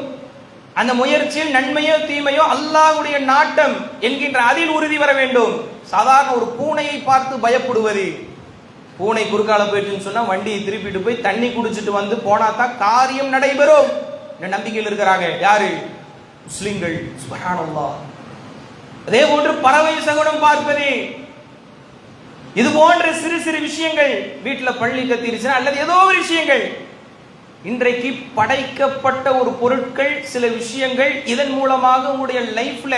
அந்த முயற்சியில் நன்மையோ தீமையோ அல்லாஹ்வுடைய நாட்டம் என்கின்ற அதில் உறுதி வர வேண்டும். சாதாரண ஒரு பூனையை பார்த்து பயப்படுவது, பூனை குறுக்கால போயிட்டுன்னு சொன்னா வண்டியை திருப்பிட்டு போய் தண்ணி குடிச்சிட்டு வந்து போனாதான் காரியம் நடைபெறும் நம்பிக்கையில் இருக்கிறாங்க. யாரு? முஸ்லிம்கள். சுப்ஹானல்லாஹ். அதே போன்று பறவை சகுனம் பார்ப்பது, இது போன்ற சிறு சிறு விஷயங்கள், வீட்டில் பள்ளி கத்திருச்சுன்னா அல்லது ஏதோ ஒரு விஷயங்கள், இன்றைக்கு படைக்கப்பட்ட ஒரு பொருட்கள், சில விஷயங்கள், இதன் மூலமாக உங்களுடைய லைஃப்ல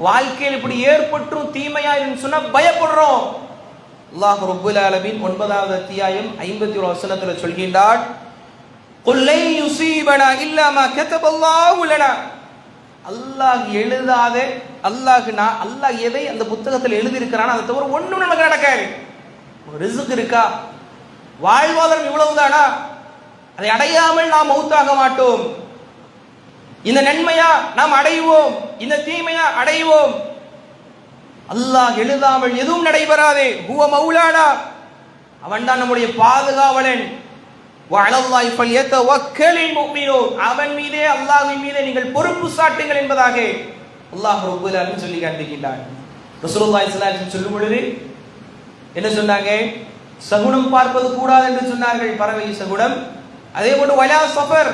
வாழ்க்கையில் இப்படி ஏற்பட்டும் தீமையாயிரும் சொன்னா பயப்படுறோம். அல்லாஹ் ரப்பல் ஆலமீன் 9வது அத்தியாயம் 51 வசனத்துல சொல்கின்றார், குல் லை யுஸீபனா இல்லா மா கதபல்லாஹு லனா. அல்லாஹ் எழுதாத, அல்லாஹ் எதை அந்த புத்தகத்தில் எழுதி இருக்கிறான் அதை தவிர ஒண்ணும் நமக்கு நடக்காது. ரிஸ்க் இருக்கா? வாழ்வாதாரம் இவ்வளவுதானா? அதை அடையாமல் நாம் மௌத்தாக மாட்டோம். இந்த நன்மையா நாம் அடைவோம், இந்த தீமையா அடைவோம். அல்லாஹ் எழுதாமல் எதுவும் நடைபெறாதே. ஹுவ மௌலானா, அவன் தான் நம்முடைய பாதுகாவலன். வஅலல்லாஹி ஃபல்யதவக்கலில் முஃமினூன், அவன் மீதே, அல்லாஹ்வின் மீதே நீங்கள் பொறுப்பு சாட்டுங்கள் என்பதாக அல்லாஹ் ரப்பல் ஆலமீன் சொல்லி காண்பிக்கின்றான். ரசூலுல்லாஹி ஸல்லல்லாஹு அலைஹி வஸல்லம் சொல்லும் பொழுது என்ன சொன்னாங்க? சகுனம் பார்ப்பது கூடாது என்று சொன்னார்கள், பறவை சகுனம். அதே போன்று வலா சஃபர்,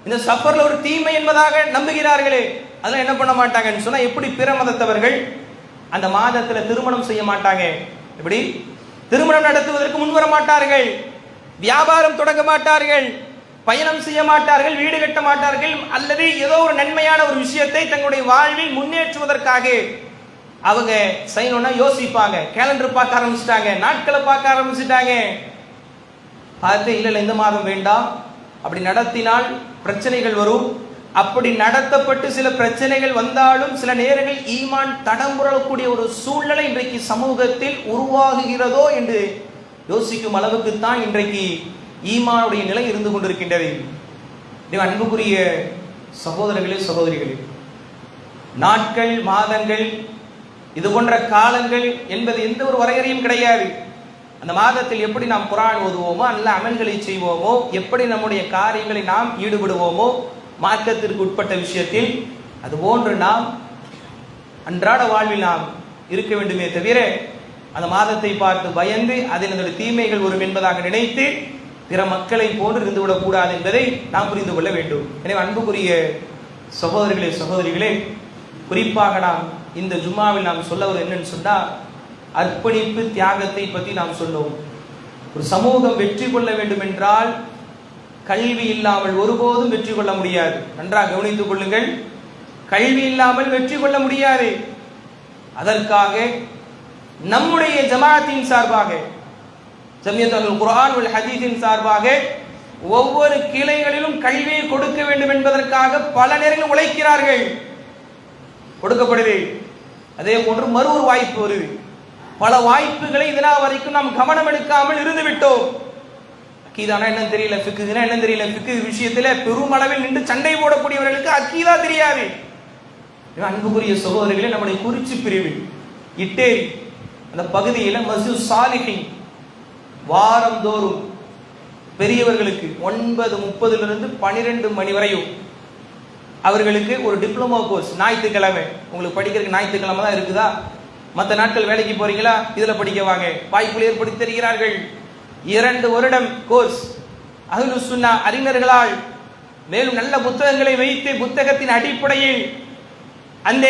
இந்த சஃபர்ல ஒரு தீமை என்பதாக நம்புகிறார்களே, அதெல்லாம் என்ன பண்ண மாட்டாங்கன்னு சொன்னா, எப்படி பிற மதத்தவர்கள் அந்த மாதத்துல திருமணம் செய்ய மாட்டாங்க, எப்படி திருமணம் நடத்துவதற்கு முன்வர மாட்டார்கள், வியாபாரம் தொடங்க மாட்டார்கள், பயணம் செய்ய மாட்டார்கள், வீடு கட்ட மாட்டார்கள், அல்லது ஏதோ ஒரு நன்மையான ஒரு விஷயத்தை தங்களுடைய வாழ்வில் முன்னேற்றுவதற்காக அவங்க செய்யணும்னா யோசிப்பாங்க. கேலண்டர் பார்க்க ஆரம்பிச்சுட்டாங்க, நாட்களை பார்க்க ஆரம்பிச்சுட்டாங்க. பார்த்து இல்லை இந்த மாதம் வேண்டாம், அப்படி நடத்தினால் பிரச்சனைகள் வரும். அப்படி நடத்தப்பட்டு சில பிரச்சனைகள் வந்தாலும் சில நேரங்கள் ஈமான் தடம்புறக்கூடிய ஒரு சூழ்நிலை இன்றைக்கு சமூகத்தில் உருவாகுகிறதோ என்று யோசிக்கும் அளவுக்கு தான் இன்றைக்கு ஈமானுடைய நிலை இருந்து கொண்டிருக்கின்றது. அன்புக்குரிய சகோதரர்களே சகோதரிகளே, நாட்கள், மாதங்கள், இது போன்ற காலங்கள் என்பது எந்த ஒரு வரையறையும் கிடையாது. அந்த மாதத்தில் எப்படி நாம் குர்ஆன் ஓதுவோமோ, நல்ல அமல்களை செய்வோமோ, எப்படி நம்முடைய காரியங்களை நாம் ஈடுபடுவோமோ மார்க்கத்திற்கு உட்பட்ட விஷயத்தில், அதுபோன்று நாம் அன்றாட வாழ்வில் நாம் இருக்க வேண்டுமே தவிர அந்த மாதத்தை பார்த்து பயந்து அதில் அந்த தீமைகள் வரும் என்பதாக நினைத்து பிற மக்களை போன்று இருந்துவிடக் கூடாது என்பதை நாம் புரிந்து கொள்ள வேண்டும். எனவே அன்புக்குரிய சகோதரர்களே சகோதரிகளே, குறிப்பாக நாம் இந்த ஜும்மாவில் நாம் சொல்ல என்னன்னு சொன்னா, அர்ப்பணிப்பு தியாகத்தை பற்றி நாம் சொன்னோம். ஒரு சமூகம் வெற்றி கொள்ள வேண்டும் என்றால் கல்வி இல்லாமல் ஒருபோதும் வெற்றி கொள்ள முடியாது. நன்றாக கவனித்துக் கொள்ளுங்கள், கல்வி இல்லாமல் வெற்றி கொள்ள முடியாது. அதற்காக நம்முடைய ஜமாஅத்தின் சார்பாக, ஜமியத்துல் குர்ஆன் வல் ஹதீஸின் சார்பாக ஒவ்வொரு கிளைகளிலும் கல்வியை கொடுக்க வேண்டும் என்பதற்காக பல நேரங்களில் உழைக்கிறார்கள், கொடுக்கப்படுது. அதே போன்று மறு ஒரு வாய்ப்பு வருது. பல வாய்ப்புகளை இதனால் வரைக்கும் நாம் கவனம் எடுக்காமல் இருந்து விட்டோம். அக்கீதானா என்னன்னு தெரியல, ஃபிக்ஹ்னா என்னன்னு தெரியல, ஃபிக்ஹ் விஷயத்துல பெருமளவில் நின்று சண்டை போடக்கூடியவர்களுக்கு அக்கீதா தெரியாது. அன்புக்குரிய சகோதரர்களே, நம்முடைய குறிச்சி பிரிவில் இட்டேரி அந்த பகுதியில் மஸ்ஜித் சாலிஹின் வாரந்தோறும் பெரியவர்களுக்கு 9:30 12 மணி வரையும் அவர்களுக்கு ஒரு டிப்ளமோ கோர்ஸ், ஞாயிற்றுக்கிழமை உங்களுக்கு படிக்கிறதுக்கு ஞாயிற்றுக்கிழமை தான் இருக்குதா, மற்ற நாட்கள் வேலைக்கு போறீங்களா, இதுல படிக்க வாங்க, வாய்ப்புகள் ஏற்படுத்தி தருகிறார்கள். 2 வருடம் கோர்ஸ் அஹ்லுஸ் சுன்னா அறிஞர்களால், மேலும் நல்ல புத்தகங்களை வைத்து புத்தகத்தின் அடிப்படையில் அந்த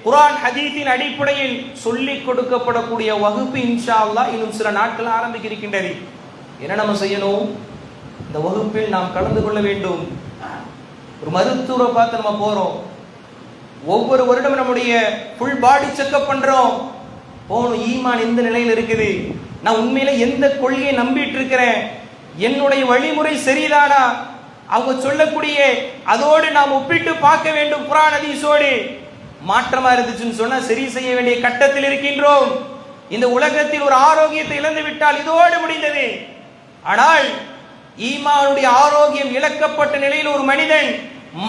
குர்ஆன் ஹதீஸின் அடிப்படையில் சொல்லிக் கொடுக்கப்படக்கூடிய வகுப்பு இன்ஷா அல்லாஹ் இன்னும் சில நாட்கள் ஆரம்பிக்க இருக்கின்றது. என்ன நம்ம செய்யணும்? இந்த வகுப்பில் நாம் கலந்து கொள்ள வேண்டும். ஒரு மருத்துவரை பார்த்து நம்ம போறோம், ஒவ்வொரு வருடம் நம்முடைய ஃபுல் பாடி செக்அப் பண்றோம். போகணும், ஈமான் எந்த நிலையில் இருக்குது, நான் உண்மையில எந்த கொள்கையை நம்பிட்டு இருக்கிறேன், என்னுடைய வழிமுறை சரிதானா, அவங்க சொல்லக்கூடிய அதோடு நாம் ஒப்பிட்டு பார்க்க வேண்டும். குர்ஆன் ஹதீஸோடு மாற்றமா இருந்துச்சுன்னு சொன்னா சரி செய்ய வேண்டிய கட்டத்தில் இருக்கின்றோம். இந்த உலகத்தில் ஒரு ஆரோக்கியத்தை இழந்து விட்டால் இதோடு முடிந்தது. ஆனால் ஈமானுடைய ஆரோக்கியம் இழக்கப்பட்ட நிலையில் ஒரு மனிதன்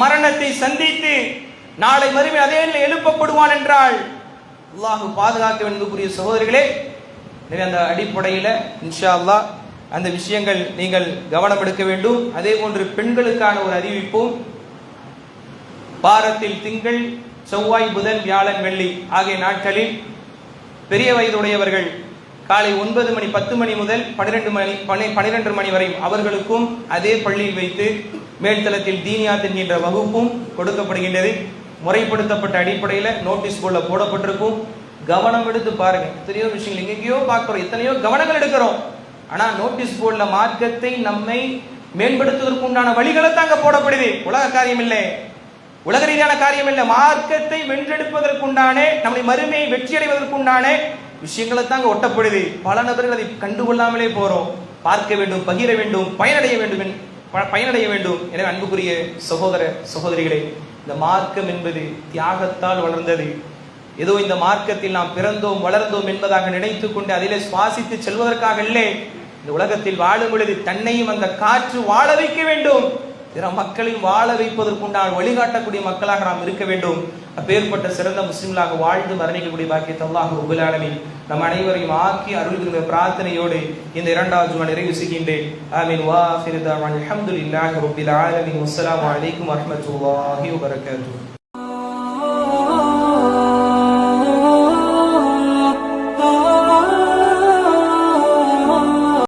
மரணத்தை சந்தித்து நாளை மறுமை அதே நிலையில் எழுப்பப்படுவான் என்றால் அல்லாஹ் பாதுகாக்க வேண்டிய சகோதரர்களே, அந்த அடிப்படையில் இன்ஷா அல்லாஹ் அந்த விஷயங்கள் நீங்கள் கவனம் எடுக்க வேண்டும். அதே போன்று பெண்களுக்கான ஒரு அறிவிப்பும், வாரத்தில் திங்கள், செவ்வாய், புதன், வியாழன், வெள்ளி ஆகிய நாட்களில் பெரிய வயதுடையவர்கள் காலை 9 மணி 10 மணி முதல் 12 மணி வரை அவர்களுக்கும் அதே பள்ளியில் வைத்து மேல்தளத்தில் தீனியாத் என்கின்ற வகுப்பும் கொடுக்கப்படுகின்றது. முறைப்படுத்தப்பட்ட அடிப்படையில் நோட்டீஸ் போர்டில் போடப்பட்டிருக்கும். கவனம் எடுத்து பாருங்க. எத்தனையோ விஷயங்கள் எங்கேயோ பார்க்கிறோம், எத்தனையோ கவனங்கள் எடுக்கிறோம். ஆனா நோட்டீஸ் போர்டில் மார்க்கத்தை நம்மை மேம்படுத்துவதற்கு உண்டான வழிகளை தாங்க போடப்படுது. உலக காரியம் இல்லை, உலக ரீதியான காரியம் இல்லை. மார்க்கத்தை வென்றெடுப்பதற்குண்டான, நம்முடைய மறுமையை வெற்றி அடைவதற்குண்டான விஷயங்களை தாங்க ஒட்டப்படுது. பல நபர்கள் அதை கண்டுகொள்ளாமலே போறோம். பார்க்க வேண்டும், பகிர வேண்டும், பயனடைய வேண்டும். எனவே அன்புக்குரிய சகோதர சகோதரிகளே, இந்த மார்க்கம் என்பது தியாகத்தால் வளர்ந்தது. ஏதோ இந்த மார்க்கத்தில் நாம் பிறந்தோம் வளர்ந்தோம் என்பதாக நினைத்துக் கொண்டு அதிலே சுவாசித்து செல்வதற்காக இல்லை. இந்த உலகத்தில் வாழும் பொழுது தன்னையும் அந்த காற்று வாழ வைக்க வேண்டும், பிற மக்களையும் வாழ வைப்பதற்குண்டான வழிகாட்டக்கூடிய மக்களாக நாம் இருக்க வேண்டும். அப்பேற்பட்ட சிறந்த முஸ்லிம்களாக வாழ்ந்து மரணிக்கக்கூடிய பாக்கியத்தை அல்லாஹ் ரப்பல் ஆலமீன் நம் அனைவரையும் ஆக்கி அருள்கிற பிரார்த்தனையோடு இந்த 2வது ஜுமா நிறைவு செய்கின்றேன். ஆமீன். வா ஆகிரு தஅவானா அல்ஹம்துலில்லாஹி ரப்பில் ஆலமீன். வஸ்ஸலாமு அலைக்கும் வரஹ்மத்துல்லாஹி வபரகாத்துஹு.